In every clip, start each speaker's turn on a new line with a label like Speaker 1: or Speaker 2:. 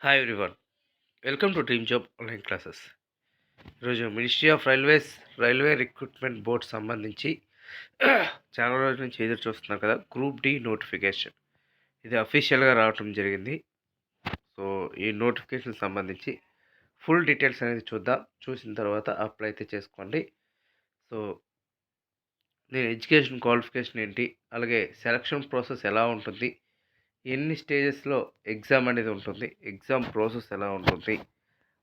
Speaker 1: Hi everyone, welcome to dream job online classes. ఈరోజు ministry of railway recruitment board సంబంధించి చాలా రోజుల నుంచి ఎదురు చూస్తున్నారు కదా, గ్రూప్ డి నోటిఫికేషన్ ఇది అఫీషియల్గా రావటం జరిగింది. సో ఈ నోటిఫికేషన్ సంబంధించి ఫుల్ డీటెయిల్స్ అనేది చూద్దాం. చూసిన తర్వాత అప్లై అయితే చేసుకోండి. సో దీని ఎడ్యుకేషన్ క్వాలిఫికేషన్ ఏంటి, అలాగే సెలక్షన్ ప్రాసెస్ ఎలా ఉంటుంది, ఎన్ని స్టేజెస్లో ఎగ్జామ్ అనేది ఉంటుంది, ఎగ్జామ్ ప్రాసెస్ ఎలా ఉంటుంది,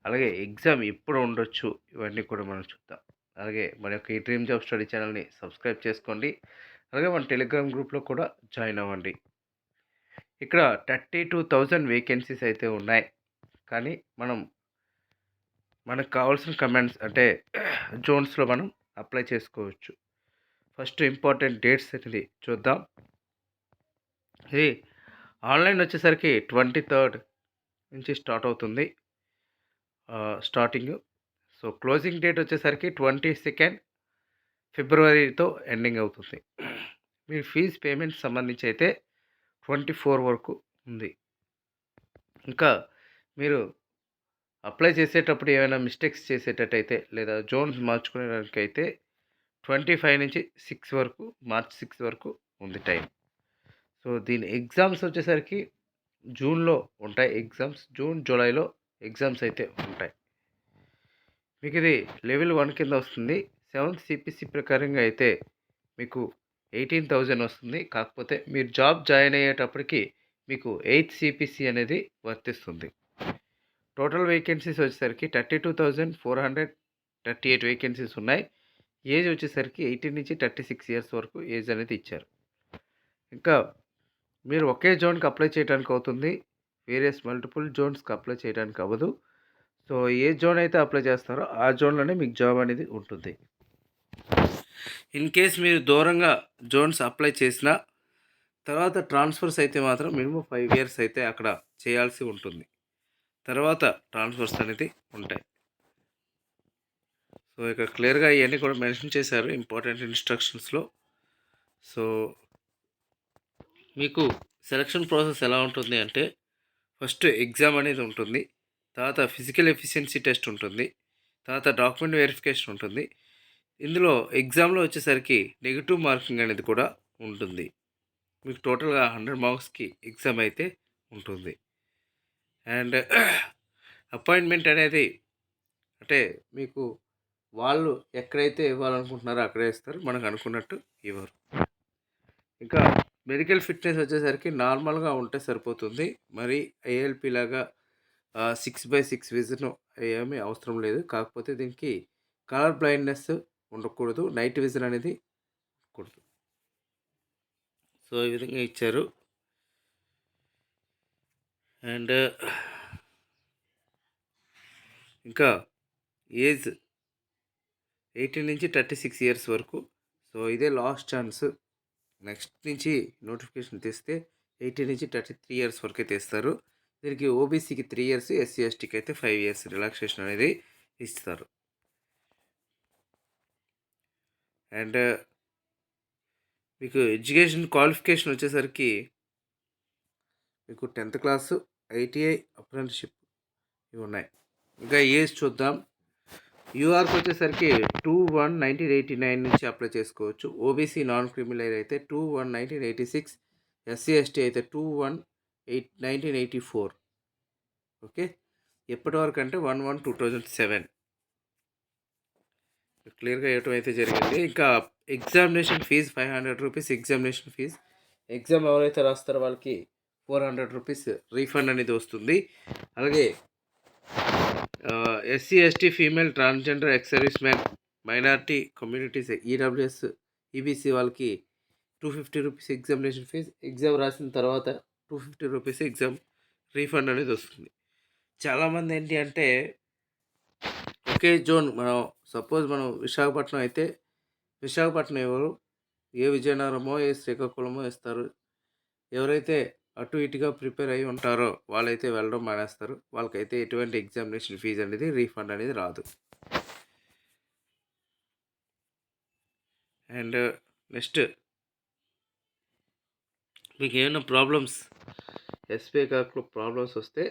Speaker 1: అలాగే ఎగ్జామ్ ఎప్పుడు ఉండొచ్చు, ఇవన్నీ కూడా మనం చూద్దాం. అలాగే మన యొక్క ఈ డ్రీమ్ జాబ్ స్టడీ ఛానల్ని సబ్స్క్రైబ్ చేసుకోండి. అలాగే మన టెలిగ్రామ్ గ్రూప్లో కూడా జాయిన్ అవ్వండి. ఇక్కడ 32,000 వేకెన్సీస్ అయితే ఉన్నాయి. కానీ మనకు కావాల్సిన కమాండ్స్ అంటే జోన్స్లో మనం అప్లై చేసుకోవచ్చు. ఫస్ట్ ఇంపార్టెంట్ డేట్స్ అనేది చూద్దాం. ఇది ఆన్లైన్ వచ్చేసరికి 23rd నుంచి స్టార్ట్ అవుతుంది స్టార్టింగ్. సో క్లోజింగ్ డేట్ వచ్చేసరికి 22nd ఫిబ్రవరితో ఎండింగ్ అవుతుంది. మీ ఫీజ్ పేమెంట్ సంబంధించి అయితే 24 వరకు ఉంది. ఇంకా మీరు అప్లై చేసేటప్పుడు ఏమైనా మిస్టేక్స్ చేసేటట్టయితే లేదా జోన్స్ మార్చుకునేదానికైతే 25 నుంచి 6 వరకు, మార్చ్ 6 వరకు ఉంది టైం. సో దీని ఎగ్జామ్స్ వచ్చేసరికి జూన్లో ఉంటాయి. ఎగ్జామ్స్ జూన్ జూలైలో ఎగ్జామ్స్ అయితే ఉంటాయి. మీకు ఇది లెవెల్ 1 కింద వస్తుంది. 7th సిపిసి ప్రకారంగా అయితే మీకు 18,000 వస్తుంది. కాకపోతే మీరు జాబ్ జాయిన్ అయ్యేటప్పటికి మీకు 8th సిపిసి అనేది వర్తిస్తుంది. టోటల్ వేకెన్సీస్ వచ్చేసరికి 32,438 వేకెన్సీస్ ఉన్నాయి. ఏజ్ వచ్చేసరికి 18 నుంచి 36 ఇయర్స్ వరకు ఏజ్ అనేది ఇచ్చారు. ఇంకా మీరు ఒకే జోన్కి అప్లై చేయడానికి అవుతుంది. వేరియస్ మల్టిపుల్ జోన్స్కి అప్లై చేయడానికి అవ్వదు. సో ఏ జోన్ అయితే అప్లై చేస్తారో ఆ జోన్లోనే మీకు జాబ్ అనేది ఉంటుంది. ఇన్ కేస్ మీరు దూరంగా జోన్స్ అప్లై చేసిన తర్వాత ట్రాన్స్ఫర్స్ అయితే మాత్రం మినిమం 5 ఇయర్స్ అయితే అక్కడ చేయాల్సి ఉంటుంది. తర్వాత ట్రాన్స్ఫర్స్ అనేది ఉంటాయి. సో ఇక్కడ క్లియర్గా ఇవన్నీ కూడా మెన్షన్ చేశారు ఇంపార్టెంట్ ఇన్స్ట్రక్షన్స్లో. సో మీకు సెలక్షన్ ప్రాసెస్ ఎలా ఉంటుంది అంటే ఫస్ట్ ఎగ్జామ్ అనేది ఉంటుంది, తర్వాత ఫిజికల్ ఎఫిషియన్సీ టెస్ట్ ఉంటుంది, తర్వాత డాక్యుమెంట్ వెరిఫికేషన్ ఉంటుంది. ఇందులో ఎగ్జామ్లో వచ్చేసరికి నెగిటివ్ మార్కింగ్ అనేది కూడా ఉంటుంది. మీకు టోటల్గా 100 మార్క్స్కి ఎగ్జామ్ అయితే ఉంటుంది. అండ్ అపాయింట్మెంట్ అనేది అంటే మీకు వాళ్ళు ఎక్కడైతే ఇవ్వాలనుకుంటున్నారో అక్కడే ఇస్తారు, మనకు అనుకున్నట్టు ఇవ్వరు. ఇంకా మెడికల్ ఫిట్నెస్ వచ్చేసరికి నార్మల్గా ఉంటే సరిపోతుంది. మరి ఐఎల్పి లాగా 6/6 విజన్ ఏమీ అవసరం లేదు. కాకపోతే దీనికి కలర్ బ్లైండ్నెస్ ఉండకూడదు, నైట్ విజన్ అనేది ఉండకూడదు. సో ఈ విధంగా ఇచ్చారు. అండ్ ఇంకా ఏజ్ 18 నుంచి 36 ఇయర్స్ వరకు. సో ఇదే లాస్ట్ ఛాన్స్. నెక్స్ట్ నుంచి నోటిఫికేషన్ తెస్తే 18 నుంచి 33 ఇయర్స్ వరకే తెస్తారు. దీనికి ఓబీసీకి 3 ఇయర్స్, ఎస్సీ ఎస్టీకి అయితే 5 ఇయర్స్ రిలాక్సేషన్ అనేది ఇస్తారు. అండ్ మీకు ఎడ్యుకేషన్ క్వాలిఫికేషన్ వచ్చేసరికి మీకు 10th క్లాసు, ఐటీఐ, అప్రెంటిస్షిప్ ఇవి ఉన్నాయి. ఇంకా ఏజ్ చూద్దాం. యూఆర్కి వచ్చేసరికి 2/1/1989 నుంచి అప్లై చేసుకోవచ్చు. ఓబీసీ నాన్ క్రిమినల్ అయితే 2/1/1986, ఎస్సీ ఎస్టీ అయితే 2/1/1984. ఓకే, ఎప్పటి వరకు అంటే 1/1/2007 క్లియర్గా ఇవ్వటం అయితే జరిగింది. ఇంకా examination fees 500 rupees examination fees. Exam ఎవరైతే రాస్తారో వాళ్ళకి 400 రూపీస్ రీఫండ్ అనేది వస్తుంది. అలాగే SC ST female transgender ex service man minority communities EWS EBC వాళ్ళకి 250 రూపీస్ ఎగ్జామినేషన్ ఫీజు. ఎగ్జామ్ రాసిన తర్వాత 250 రూపీస్ ఎగ్జామ్ రీఫండ్ అనేది వస్తుంది. చాలామంది ఏంటి అంటే ఒకే జోన్, సపోజ్ మనం విశాఖపట్నం అయితే విశాఖపట్నం ఎవరు, ఏ విజయనగరమో ఏ శ్రీకాకుళమో ఇస్తారు. ఎవరైతే అటు ఇటుగా ప్రిపేర్ అయ్యి ఉంటారో వాళ్ళైతే వెళ్ళడం మానేస్తారు. వాళ్ళకైతే ఎటువంటి ఎగ్జామినేషన్ ఫీజు అనేది రీఫండ్ అనేది రాదు. అండ్ నెక్స్ట్ మీకు ఏమైనా ప్రాబ్లమ్స్ ఎస్బీఐ కార్డులో ప్రాబ్లమ్స్ వస్తే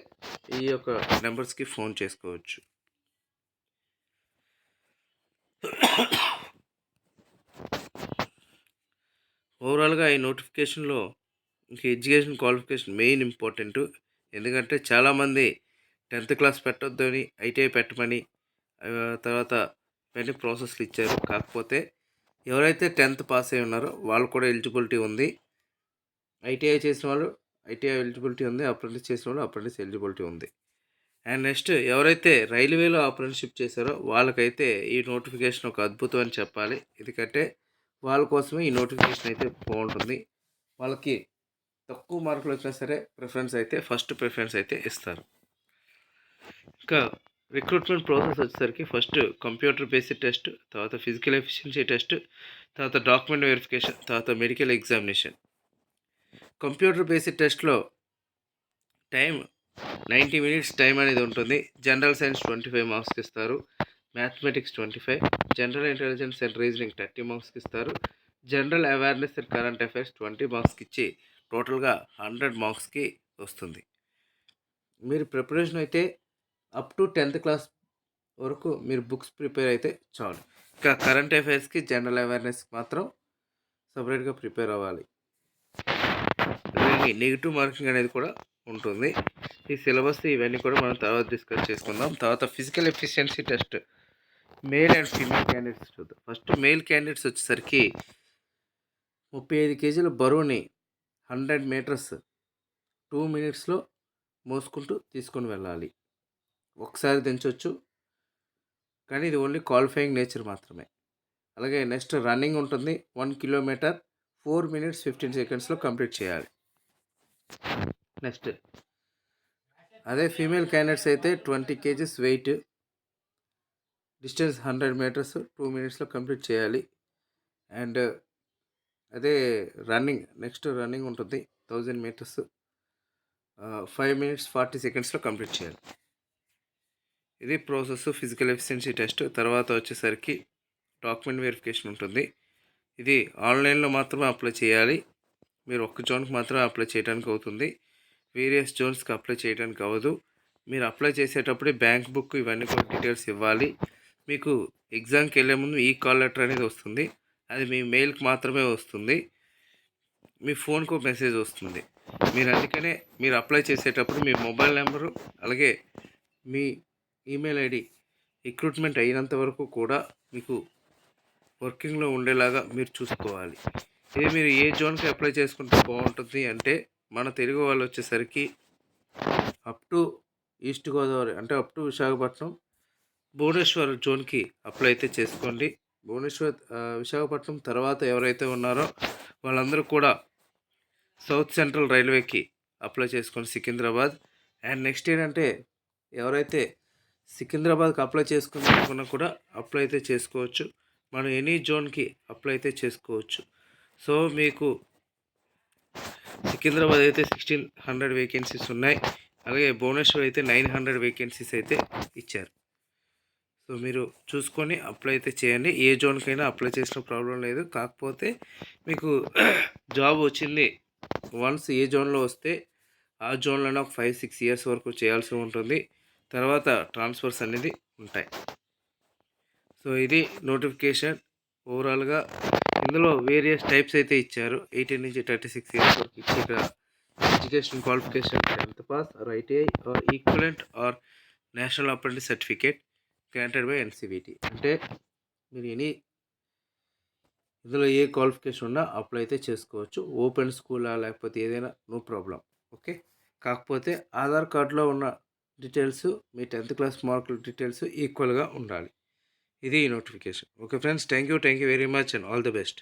Speaker 1: ఈ యొక్క నెంబర్స్కి ఫోన్ చేసుకోవచ్చు. ఓవరాల్గా ఈ నోటిఫికేషన్లో ఇంక ఎడ్యుకేషన్ క్వాలిఫికేషన్ మెయిన్ ఇంపార్టెంట్. ఎందుకంటే చాలామంది 10th క్లాస్ పెట్టొద్దు అని ఐటీఐ పెట్టమని తర్వాత ఇవన్నీ ప్రాసెస్లు ఇచ్చారు. కాకపోతే ఎవరైతే 10th పాస్ అయి ఉన్నారో వాళ్ళు కూడా ఎలిజిబిలిటీ ఉంది. ఐటీఐ చేసిన వాళ్ళు ఐటీఐ ఎలిజిబిలిటీ ఉంది, అప్రెంటిస్ చేసిన వాళ్ళు అప్రెంటిస్ ఎలిజిబిలిటీ ఉంది. అండ్ నెక్స్ట్ ఎవరైతే రైల్వేలో అప్రెంటిస్షిప్ చేశారో వాళ్ళకైతే ఈ నోటిఫికేషన్ ఒక అద్భుతం అని చెప్పాలి. ఎందుకంటే వాళ్ళ కోసమే ఈ నోటిఫికేషన్ అయితే బాగుంటుంది. వాళ్ళకి తక్కువ మార్కులు వచ్చినా సరే ఫస్ట్ ప్రిఫరెన్స్ అయితే ఇస్తారు. ఇంకా రిక్రూట్మెంట్ ప్రాసెస్ వచ్చేసరికి ఫస్ట్ కంప్యూటర్ బేస్డ్ టెస్ట్, తర్వాత ఫిజికల్ ఎఫిషియన్సీ టెస్ట్, తర్వాత డాక్యుమెంట్ వెరిఫికేషన్, తర్వాత మెడికల్ ఎగ్జామినేషన్. కంప్యూటర్ బేస్డ్ టెస్ట్లో టైం 90 మినిట్స్ టైం అనేది ఉంటుంది. జనరల్ సైన్స్ 25 మార్క్స్కి ఇస్తారు, mathematics 25, general intelligence and reasoning 30 మార్క్స్కి ఇస్తారు, general awareness and current affairs 20 మార్క్స్కి ఇచ్చి టోటల్గా 100 మార్క్స్కి వస్తుంది. మీరు ప్రిపరేషన్ అయితే అప్ టు 10th క్లాస్ వరకు మీరు బుక్స్ ప్రిపేర్ అయితే చాలు. ఇంకా కరెంట్ అఫైర్స్కి జనరల్ అవేర్నెస్కి మాత్రం సపరేట్గా ప్రిపేర్ అవ్వాలి. నెగిటివ్ మార్కింగ్ అనేది కూడా ఉంటుంది. ఈ సిలబస్ ఇవన్నీ కూడా మనం తర్వాత డిస్కస్ చేసుకుందాం. తర్వాత physical efficiency test male and female candidates చూద్దాం. ఫస్ట్ మేల్ క్యాండిడేట్స్ వచ్చేసరికి 35 కేజీల బరువుని 100 మీటర్స్ 2 మినిట్స్లో మోసుకుంటూ తీసుకొని వెళ్ళాలి. ఒకసారి దించవచ్చు, కానీ ఇది ఓన్లీ క్వాలిఫైయింగ్ నేచర్ మాత్రమే. అలాగే నెక్స్ట్ రన్నింగ్ ఉంటుంది. 1 కిలోమీటర్ 4 మినిట్స్ 15 సెకండ్స్లో కంప్లీట్ చేయాలి. నెక్స్ట్ అదే ఫీమేల్ క్యాండిడేట్స్ అయితే 20 కేజీస్ వెయిట్, డిస్టెన్స్ 100 మీటర్స్ 2 మినిట్స్లో కంప్లీట్ చేయాలి. అండ్ అదే నెక్స్ట్ రన్నింగ్ ఉంటుంది 1000 మీటర్స్ 5 మినిట్స్ 40 సెకండ్స్లో కంప్లీట్ చేయాలి. ఇది ప్రాసెస్ ఫిజికల్ ఎఫిషియన్సీ టెస్ట్. తర్వాత వచ్చేసరికి డాక్యుమెంట్ వెరిఫికేషన్ ఉంటుంది. ఇది ఆన్లైన్లో మాత్రమే అప్లై చేయాలి. మీరు ఒక్క జోన్కి మాత్రమే అప్లై చేయడానికి అవుతుంది, వేరియస్ జోన్స్కి అప్లై చేయడానికి అవ్వదు. మీరు అప్లై చేసేటప్పుడు బ్యాంక్ బుక్ ఇవన్నీ కూడా డీటెయిల్స్ ఇవ్వాలి. మీకు ఎగ్జామ్కి వెళ్ళే ముందు ఈ కాల్ లెటర్ అనేది వస్తుంది. అది మీ మెయిల్కి మాత్రమే వస్తుంది, మీ ఫోన్కు మెసేజ్ వస్తుంది. అందుకనే మీరు అప్లై చేసేటప్పుడు మీ మొబైల్ నెంబరు అలాగే మీ ఈమెయిల్ ఐడి రిక్రూట్మెంట్ అయినంత వరకు కూడా మీకు వర్కింగ్లో ఉండేలాగా మీరు చూసుకోవాలి. ఇది మీరు ఏ జోన్కి అప్లై చేసుకుంటే బాగుంటుంది అంటే మన తెలుగు వాళ్ళు వచ్చేసరికి అప్ టు ఈస్ట్ గోదావరి అంటే అప్ టు విశాఖపట్నం భువనేశ్వర్ జోన్కి అప్లై అయితే చేసుకోండి. విశాఖపట్నం తర్వాత ఎవరైతే ఉన్నారో వాళ్ళందరూ కూడా సౌత్ సెంట్రల్ రైల్వేకి అప్లై చేసుకోండి, సికింద్రాబాద్. అండ్ నెక్స్ట్ ఏంటంటే ఎవరైతే సికింద్రాబాద్కి అప్లై చేసుకున్నా కూడా అప్లై అయితే చేసుకోవచ్చు. మనం ఎనీ జోన్కి అప్లై అయితే చేసుకోవచ్చు. సో మీకు సికింద్రాబాద్ అయితే 1600 వేకెన్సీస్ ఉన్నాయి, అలాగే భువనేశ్వర్ అయితే 900 వేకెన్సీస్ అయితే ఇచ్చారు. సో మీరు చూసుకొని అప్లై అయితే చేయండి. ఏ జోన్కైనా అప్లై చేసిన ప్రాబ్లం లేదు. కాకపోతే మీకు జాబ్ వచ్చింది వన్స్ ఏ జోన్లో వస్తే ఆ జోన్లోనే ఒక 5-6 ఇయర్స్ వరకు చేయాల్సి ఉంటుంది. తర్వాత ట్రాన్స్ఫర్స్ అనేది ఉంటాయి. సో ఇది నోటిఫికేషన్ ఓవరాల్గా. ఇందులో వేరియస్ టైప్స్ అయితే ఇచ్చారు. 18 నుంచి 36 ఇయర్స్ వరకు ఇక్కడ education qualification 10th pass or ITI or equivalent or national apprentice certificate granted by NCVT. అంటే మీరు ఇందులో ఏ క్వాలిఫికేషన్ ఉన్నా అప్లై అయితే చేసుకోవచ్చు. ఓపెన్ స్కూలా లేకపోతే ఏదైనా నో ప్రాబ్లం. ఓకే, కాకపోతే ఆధార్ కార్డులో ఉన్న డీటెయిల్స్ మీ 10th క్లాస్ మార్కుల డీటెయిల్స్ ఈక్వల్గా ఉండాలి. ఇది ఈ notification. Okay friends, thank you very much and all the best.